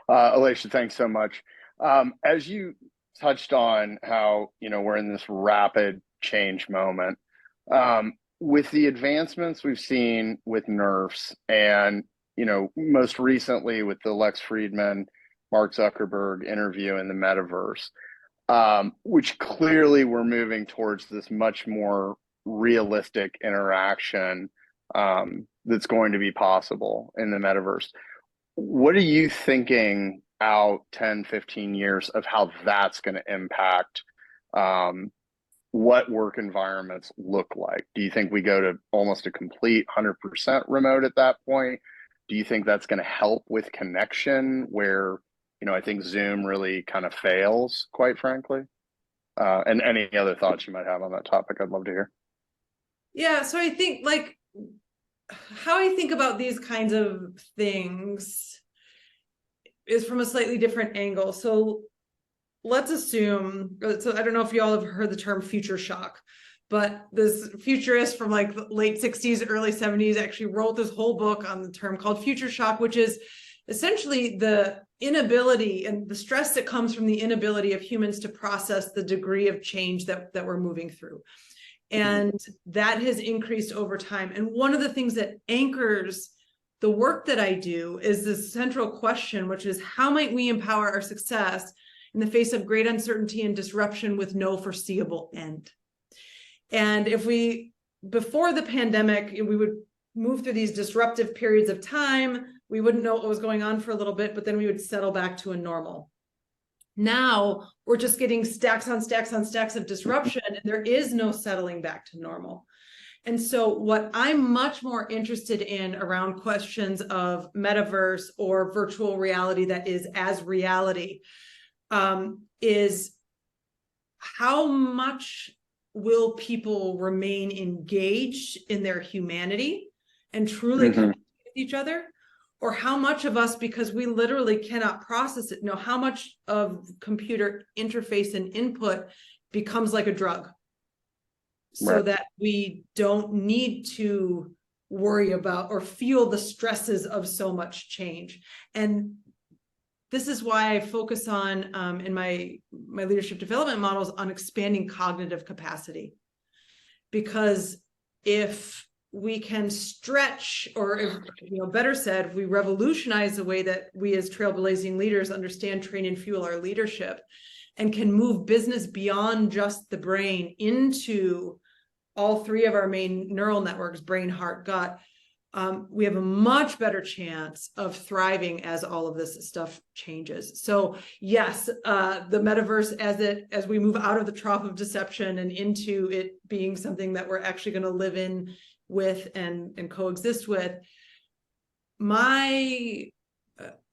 Elatia, thanks so much. As you touched on how, we're in this rapid change moment, with the advancements we've seen with nerfs and, most recently with the Lex Friedman, Mark Zuckerberg interview in the metaverse, which clearly we're moving towards this much more realistic interaction that's going to be possible in the metaverse. What are you thinking out 10, 15 years of how that's going to impact what work environments look like? Do you think we go to almost a complete 100% remote at that point? Do you think that's going to help with connection where, I think Zoom really kind of fails, quite frankly? And any other thoughts you might have on that topic, I'd love to hear. Yeah, so I think how I think about these kinds of things is from a slightly different angle. So let's assume, so I don't know if you all have heard the term future shock, but this futurist from like the late 60s, early 70s actually wrote this whole book on the term called future shock, which is essentially the inability and the stress that comes from the inability of humans to process the degree of change that we're moving through. And that has increased over time. And one of the things that anchors the work that I do is this central question, which is how might we empower our success in the face of great uncertainty and disruption with no foreseeable end? And if before the pandemic, we would move through these disruptive periods of time, we wouldn't know what was going on for a little bit, but then we would settle back to a normal. Now we're just getting stacks on stacks on stacks of disruption, and there is no settling back to normal. And so what I'm much more interested in around questions of metaverse or virtual reality that is as reality is how much will people remain engaged in their humanity and truly connect with each other? Or how much of us, because we literally cannot process it, how much of computer interface and input becomes like a drug so that we don't need to worry about or feel the stresses of so much change. And this is why I focus on, in my leadership development models, on expanding cognitive capacity. Because if we can stretch, or if, better said, we revolutionize the way that we as trailblazing leaders understand, train, and fuel our leadership, and can move business beyond just the brain into all three of our main neural networks, brain, heart, gut, we have a much better chance of thriving as all of this stuff changes. So yes, the metaverse, as we move out of the trough of deception and into it being something that we're actually going to live in with and coexist with, I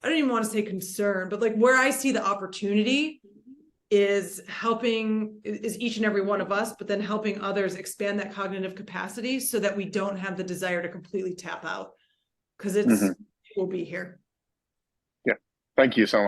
don't even want to say concern, but like where I see the opportunity is each and every one of us, but then helping others expand that cognitive capacity so that we don't have the desire to completely tap out, because it will be here. Yeah. Thank you so much.